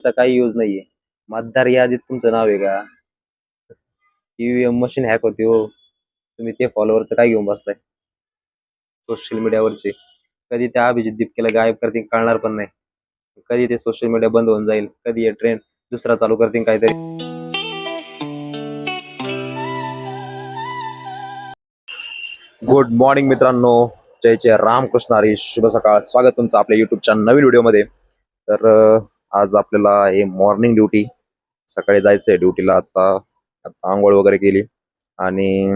चा काही यूज नाहीये. मतदार यादीत तुमचं नाव आहे का? ईव्हीएम मशीन हॅक होती हो. तुम्ही ते फॉलोअरचं काय घेऊन बसताय सोशल मीडियावरचे. कधी त्या अभिजित दीपकेला गायब करतील कळणार पण नाही. कधी ते सोशल मीडिया बंद होऊन जाईल, कधी हे ट्रेंड दुसरा चालू करतील काहीतरी. गुड मॉर्निंग मित्रांनो, जय जय रामकृष्ण हरी, शुभ सकाळ. स्वागत तुमचं आपल्या युट्यूबच्या नवीन व्हिडिओमध्ये. तर आज आपल्याला हे मॉर्निंग ड्युटी, सकाळी जायचंय ड्युटीला. आता आता आंघोळ वगैरे केली आणि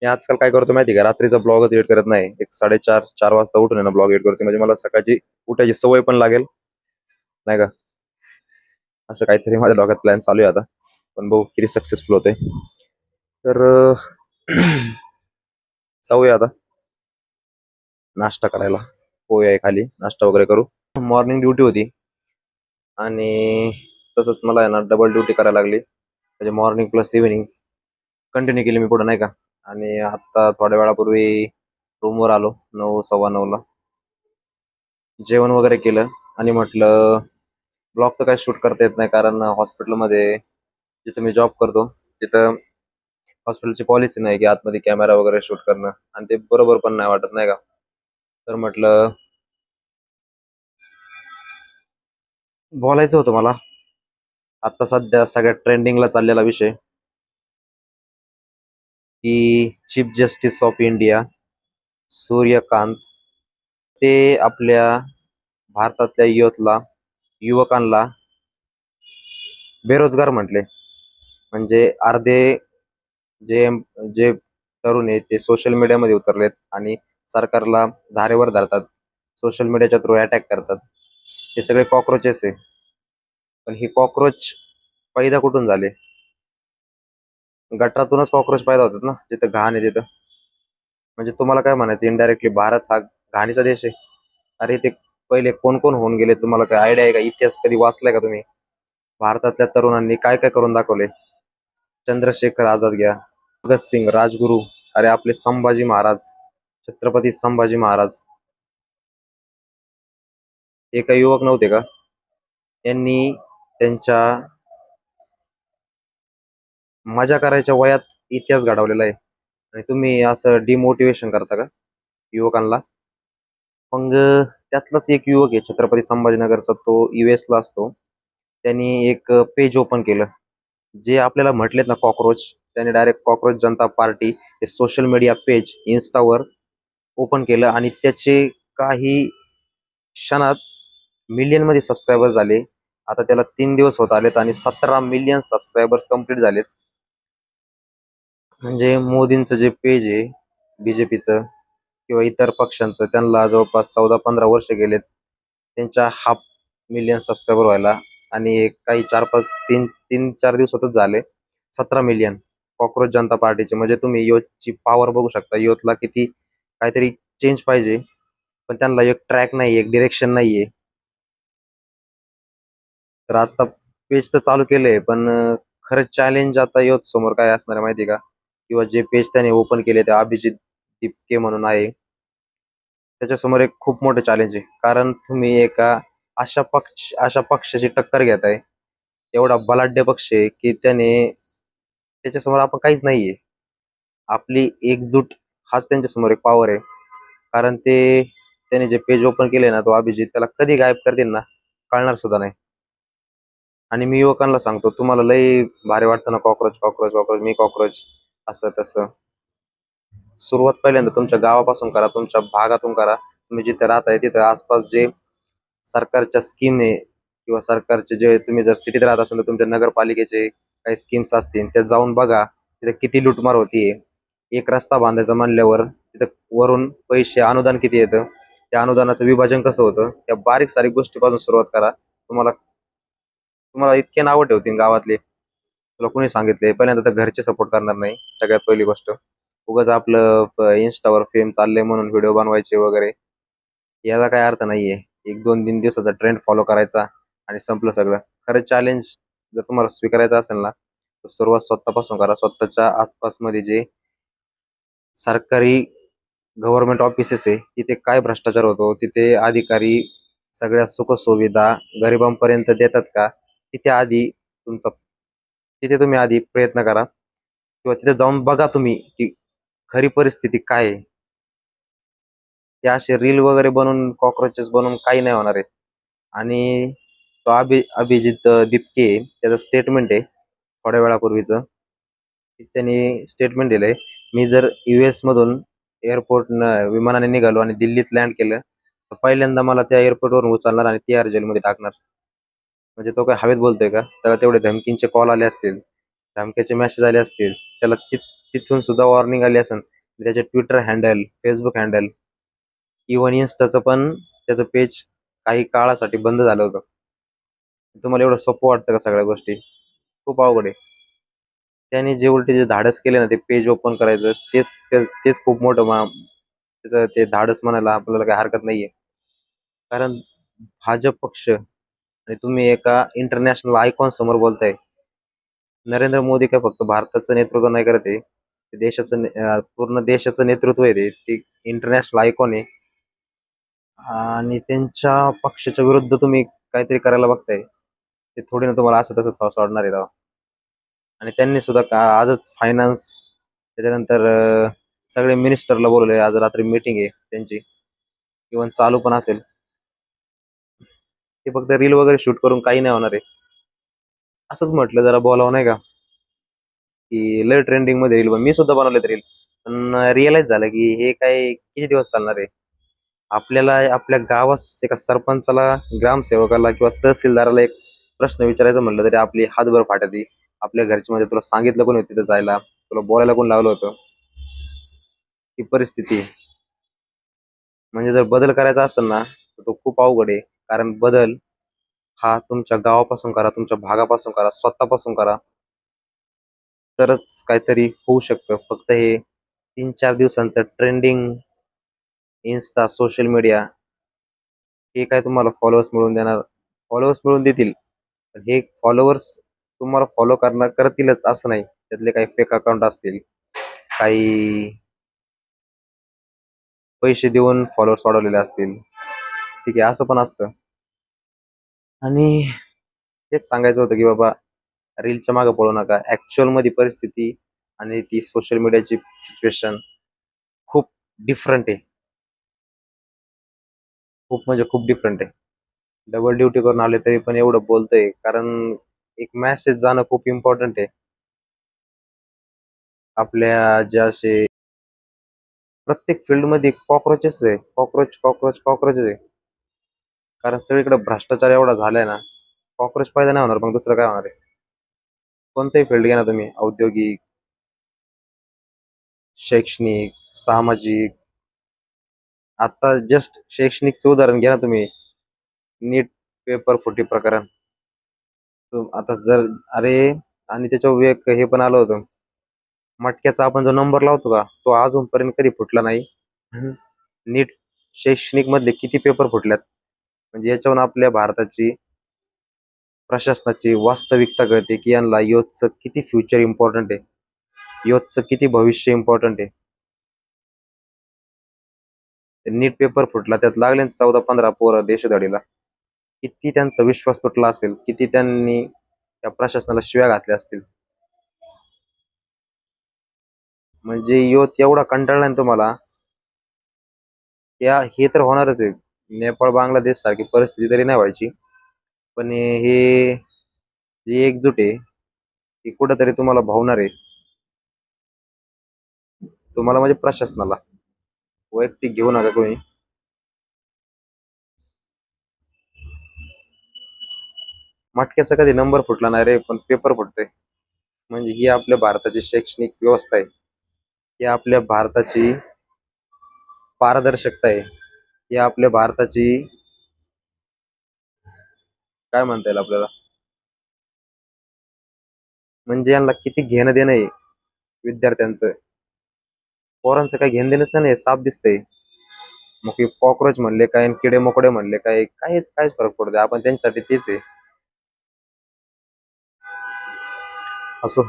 मी आजकाल काय करतो माहिती का, रात्रीचा ब्लॉगच एडिट करत नाही. एक 4:30 वाजता उठून आहे ना ब्लॉग एडिट करतो, म्हणजे मला सकाळची उठायची सवय पण लागेल, नाही का. असं काहीतरी माझ्या डोक्यात प्लॅन चालू आहे आता, पण बघू किती सक्सेसफुल होते. तर जाऊया आता नाश्ता करायला. पोहे आहे खाली, नाश्ता वगैरे करू. मॉर्निंग ड्युटी होती आणि तसंच मला आहे ना डबल ड्युटी करायला लागली, म्हणजे मॉर्निंग प्लस इव्हिनिंग कंटिन्यू केली मी पुढे, नाही का. आणि आता थोड्या वेळापूर्वी रूमवर आलो, 9 सव्वा 9ला. जेवण वगैरे केलं आणि म्हटलं ब्लॉग तर काही शूट करता येत नाही, कारण हॉस्पिटलमध्ये जिथं मी जॉब करतो तिथं हॉस्पिटलची पॉलिसी नाही की आतमध्ये कॅमेरा वगैरे शूट करणं, आणि ते बरोबर पण नाही वाटत, नाही का. तर म्हटलं बोलायचं होतं मला आता सध्या सगळ्यात ट्रेंडिंगला चाललेला विषय, की chief justice of India Suryakant ते आपल्या भारतातल्या युवकांना बेरोजगार म्हटले. म्हणजे अर्धे जे जे तरुण आहेत ते सोशल मीडियामध्ये उतरलेत आणि सरकारला धारेवर धरतात, सोशल मीडियाच्या थ्रू अटॅक करतात. हे सगळे कॉक्रोचेस आहे. पण ही कॉक्रोच पैदा कुठून झाले? गटारातूनच कॉक्रोच पैदा होतात ना, जिथं घाण आहे तिथं. म्हणजे तुम्हाला काय म्हणायचं, इनडायरेक्टली भारत हा घाणीचा देश आहे? अरे ते पहिले कोण कोण होऊन गेले, तुम्हाला काय आयडिया आहे का? इतिहास कधी वाचलाय का तुम्ही? भारतातल्या तरुणांनी काय काय करून दाखवले? चंद्रशेखर आझाद घ्या, भगतसिंग, राजगुरू, अरे आपले संभाजी महाराज, छत्रपती संभाजी महाराज, हे काही युवक नव्हते का? यांनी त्यांच्या मजा करायच्या वयात इतिहास घडवलेला आहे, आणि तुम्ही असं डिमोटिवेशन करता का युवकांना? मग त्यातलाच एक युवक आहे छत्रपती संभाजीनगरचा, तो US ला असतो. त्यांनी एक पेज ओपन केलं. जे आपल्याला म्हटलेत ना कॉक्रोच, त्याने डायरेक्ट कॉक्रोच जनता पार्टी हे सोशल मीडिया पेज इन्स्टावर ओपन केलं, आणि त्याचे काही क्षणात मिलियन मध्ये सबस्क्रायबर्स झाले. आता त्याला 3 दिवस होत आलेत आणि 17 मिलियन सबस्क्रायबर्स कंप्लीट झालेत. म्हणजे मोदींचं जे पेज आहे, बीजेपीचं किंवा इतर पक्षांचं, त्यांना जवळपास 14-15 वर्ष गेलेत त्यांच्या 500,000 सबस्क्रायबर व्हायला, आणि काही 3-4 दिवसातच झाले 17 मिलियन कॉक्रोच जनता पार्टीचे. म्हणजे तुम्ही युथची पॉवर बघू शकता, युथला किती काहीतरी चेंज पाहिजे, पण त्यांना एक ट्रॅक नाही, एक डिरेक्शन नाहीये. तर आता पेज तर चालू केलंय, पण खरंच चॅलेंज आता युथ समोर काय असणार आहे माहिती का? किंवा जे पेज त्याने ओपन केले ते अभिजित दीपके म्हणून आहे, त्याच्यासमोर एक खूप मोठं चॅलेंज आहे. कारण तुम्ही एका अशा पक्षाची टक्कर घेत आहे, एवढा बलाढ्य पक्ष आहे की त्याच्यासमोर आपण काहीच नाहीये. आपली एकजूट हाच त्यांच्यासमोर एक पॉवर आहे. कारण त्याने जे पेज ओपन केले ना, तो अभिजित, त्याला कधी गायब करतील ना कळणार सुद्धा नाही. आणि मी युवकांना सांगतो, तुम्हाला लय भारी वाटतं ना कॉक्रोच कॉक्रोच कॉक्रोच, मी कॉक्रोच, असं तसं. सुरुवात पहिल्यांदा तुमच्या गावापासून करा, तुमच्या भागातून करा. तुम्ही जिथे राहताय तिथे आसपास जे सरकारच्या स्कीम आहे, किंवा सरकारचे जे, तुम्ही जर सिटीत राहत असाल तर तुमच्या नगरपालिकेचे काही स्कीम्स असतील त्या जाऊन बघा, तिथे किती लूटमार होतीये. एक रस्ता बांधायचा म्हणल्यावर तिथं वरून पैसे अनुदान किती येतं, त्या अनुदानाचं विभाजन कसं होतं, त्या बारीक सारीक गोष्टीपासून सुरुवात करा. तुम्हाला तुम्हाला इतके नावं ठेवतील गावातले, तुला कोणी सांगितले. पहिल्यांदा तर घरचे सपोर्ट करणार नाही, सगळ्यात पहिली गोष्ट. उगाच आपलं इन्स्टावर फेम चाललंय म्हणून व्हिडिओ बनवायचे वगैरे, याला काय अर्थ नाहीये. 1-2-3 दिवसाचा ट्रेंड फॉलो करायचा आणि संपलं सगळं. खरं चॅलेंज जर तुम्हाला स्वीकारायचं असेल ना, तर सुरुवात स्वतःपासून करा. स्वतःच्या आसपासमध्ये जे सरकारी गव्हर्नमेंट ऑफिसेस आहे तिथे काय भ्रष्टाचार होतो, तिथे अधिकारी सगळ्या सुखसुविधा गरिबांपर्यंत देतात का, तिथे तुम्ही आधी प्रयत्न करा किंवा तिथे जाऊन बघा तुम्ही की खरी परिस्थिती काय आहे. ते असे रील वगैरे बनवून कॉक्रोचेस बनवून काही नाही होणार आहे. आणि तो अभिजित दिपके त्याचं स्टेटमेंट आहे थोड्या वेळापूर्वीचं. त्यांनी स्टेटमेंट दिलंय, मी जर US मधून विमानाने निघालो आणि दिल्लीत लँड केलं तर पहिल्यांदा मला त्या एअरपोर्टवरून उचलणार आणि तिहार जेलमध्ये टाकणार. म्हणजे तो काय हवेत बोलतोय का? त्याला तेवढे धमकींचे कॉल आले असतील, धमक्याचे मेसेज आले असतील, त्याला तिथून सुद्धा वॉर्निंग आली असेल. त्याचे Twitter handle, Facebook handle, even इन्स्टाचं पण त्याचं पेज काही काळासाठी बंद झालं होतं. तुम्हाला एवढं सोपं वाटतं का सगळ्या गोष्टी? खूप अवघड आहे. त्याने जे उलटे जे धाडस केले ना ते पेज ओपन करायचं, तेच खूप मोठं त्याचं ते धाडस म्हणायला आपल्याला काही हरकत नाहीये. कारण भाजप पक्ष आणि तुम्ही एका इंटरनॅशनल आयकॉन समोर बोलताय. नरेंद्र मोदी काय फक्त भारताचं नेतृत्व नाही करत आहे, ते पूर्ण देशाचं नेतृत्व आहे. ते इंटरनॅशनल आयकॉन आहे. आणि त्यांच्या पक्षाच्या विरुद्ध तुम्ही काहीतरी करायला बघताय, ते थोडी ना तुम्हाला असं तसं सोडणार आहे तेव्हा. आणि त्यांनी सुद्धा आजच फायनान्स, त्याच्यानंतर सगळे मिनिस्टरला बोलवले. आज रात्री मीटिंग आहे त्यांची, इव्हन चालू पण असेल. ते फक्त रील वगैरे शूट करून काही नाही होणार आहे. असंच म्हटलं जरा बोलावं नाही का, की लय ट्रेंडिंग मध्ये रील, मी सुद्धा बनवलेत रील. पण रिअलाइज झालं की हे काय किती दिवस चालणार आहे. आपल्याला आपल्या गावात एका सरपंचाला, ग्रामसेवकाला किंवा तहसीलदाराला एक प्रश्न विचारायचा म्हटलं तरी आपली हातभर फाटती. आपल्या घरची म्हणजे तुला सांगितलं कोणी होतं तिथं जायला, तुला बोलायला कोण लावलं होतं, ही परिस्थिती आहे. म्हणजे जर बदल करायचा असेल ना तर तो खूप अवघड आहे. कारण बदल हा तुमच्या गावापासून करा, तुमच्या भागापासून करा, स्वतःपासून करा, तरच काहीतरी होऊ शकतं. फक्त हे 3-4 दिवसांचं ट्रेंडिंग, इन्स्टा, सोशल मीडिया, हे काय तुम्हाला फॉलोअर्स मिळवून देणार? फॉलोअर्स मिळवून देतील, पण हे फॉलोअर्स तुम्हाला फॉलो करतीलच असं नाही. त्यातले काही फेक अकाउंट असतील, काही पैसे देऊन फॉलोअर्स वाढवलेले असतील. ठीक आहे, असं पण असतं. आणि तेच सांगायचं होतं की बाबा, रीलच्या मागे पळू नका. ऍक्च्युअल मध्ये परिस्थिती आणि ती सोशल मीडियाची सिच्युएशन खूप डिफरंट आहे. खूप म्हणजे खूप डिफरंट आहे. डबल ड्युटी करून आले तरी पण एवढं बोलतोय, कारण एक मेसेज जाणं खूप इम्पॉर्टंट आहे. आपल्या जे असे प्रत्येक फील्डमध्ये कॉक्रोचेस आहे, कॉक्रोच आहे. कारण सगळीकडे भ्रष्टाचार एवढा झालाय ना, कॉक्रोच पैदा नाही होणार, मग दुसरं काय होणार आहे? कोणताही फील्ड घ्या ना तुम्ही, औद्योगिक, शैक्षणिक, सामाजिक. आता जस्ट शैक्षणिकचं उदाहरण घ्या ना तुम्ही, नीट पेपर फुटी प्रकरण. आता जर, अरे, आणि त्याच्यावर एक हे पण आलं होतं, मटक्याचा आपण जो नंबर लावतो का, तो अजूनपर्यंत कधी फुटला नाही. नीट शैक्षणिक मधले किती पेपर फुटल्यात. म्हणजे याच्यावरून आपल्या भारताची प्रशासनाची वास्तविकता कळते की यांना योथचं किती फ्युचर इम्पॉर्टंट आहे, योथचं किती भविष्य इम्पॉर्टंट आहे. नीट पेपर फुटला, त्यात लागले 14-15 पोरं देशोधडीला. किती त्यांचा विश्वास तुटला असेल, किती त्यांनी त्या प्रशासनाला शिव्या घातल्या असतील. म्हणजे युथ एवढा कंटाळला ना तुम्हाला, हे तर होणारच आहे. नेपाळ, बांगलादेश सारखी परिस्थिती तरी नाही व्हायची, पण हे जी एकजूट आहे ती कुठंतरी तुम्हाला भावणार आहे. तुम्हाला म्हणजे प्रशासनाला, वैयक्तिक घेऊ नका कोणी. मटक्याचा कधी नंबर फुटला नाही रे, पण पेपर फुटतोय. म्हणजे ही आपल्या भारताची शैक्षणिक व्यवस्था आहे, ही आपल्या भारताची पारदर्शकता आहे, ही आपल्या भारताची, काय म्हणता येईल आपल्याला, म्हणजे यांना किती घेणं देणं आहे विद्यार्थ्यांचं. पोरांचं काही घेणं देणंच नाही, साफ दिसतंय. मग हे कॉक्रोच म्हणले काय आणि किडे मोकडे म्हणले काय, काहीच फरक पडतो, आपण त्यांच्यासाठी तेच आहे. असो,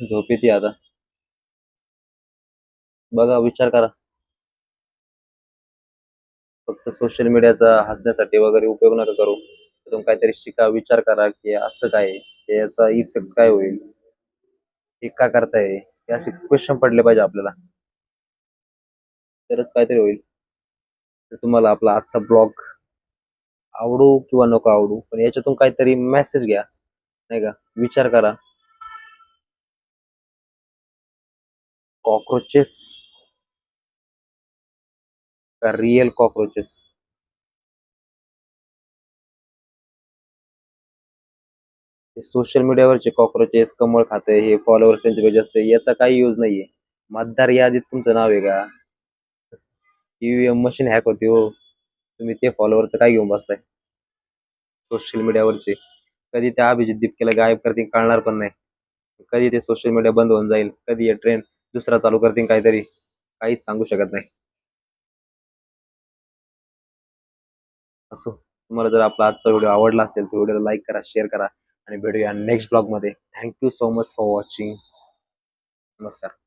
झोप येते आता. बघा, विचार करा. फक्त सोशल मीडियाचा हसण्यासाठी वगैरे उपयोग नका करू. त्यातून काहीतरी शिका, विचार करा, की असं काय आहे? की याचा इफेक्ट काय होईल? हे का करताय? हे असे क्वेश्चन पडले पाहिजे आपल्याला. तरच काहीतरी होईल. तर तुम्हाला आपला आजचा ब्लॉग आवडो किंवा नको आवडू, पण याच्यातून काहीतरी मेसेज घ्या, नाही का? विचार करा. कॉकरोचेस का रिअल कॉकरोचेस? ते सोशल मीडियावरचे कॉकरोचेस, कमळ खाते, हे फॉलोअर्स त्यांचे पेज असते, याचा काही यूज नाहीये. मतदार यादीत तुमचं नाव आहे का? ईव्हीएम मशीन हॅक होती हो. तुम्ही ते फॉलोअरचं काय घेऊन बसताय सोशल मीडियावरचे? कधी त्या अभिजित दीपकेला गायब करतील कळणार पण नाही. कधी ते सोशल मीडिया बंद होऊन जाईल, कधी हे ट्रेंड दुसरा चालू करतील काहीतरी, काहीच सांगू शकत नाही. असो, तुम्हाला जर आपला आजचा व्हिडिओ आवडला असेल तर व्हिडिओला लाईक करा, शेअर करा आणि भेटूया नेक्स्ट ब्लॉगमध्ये. Thank you so much for watching. नमस्कार.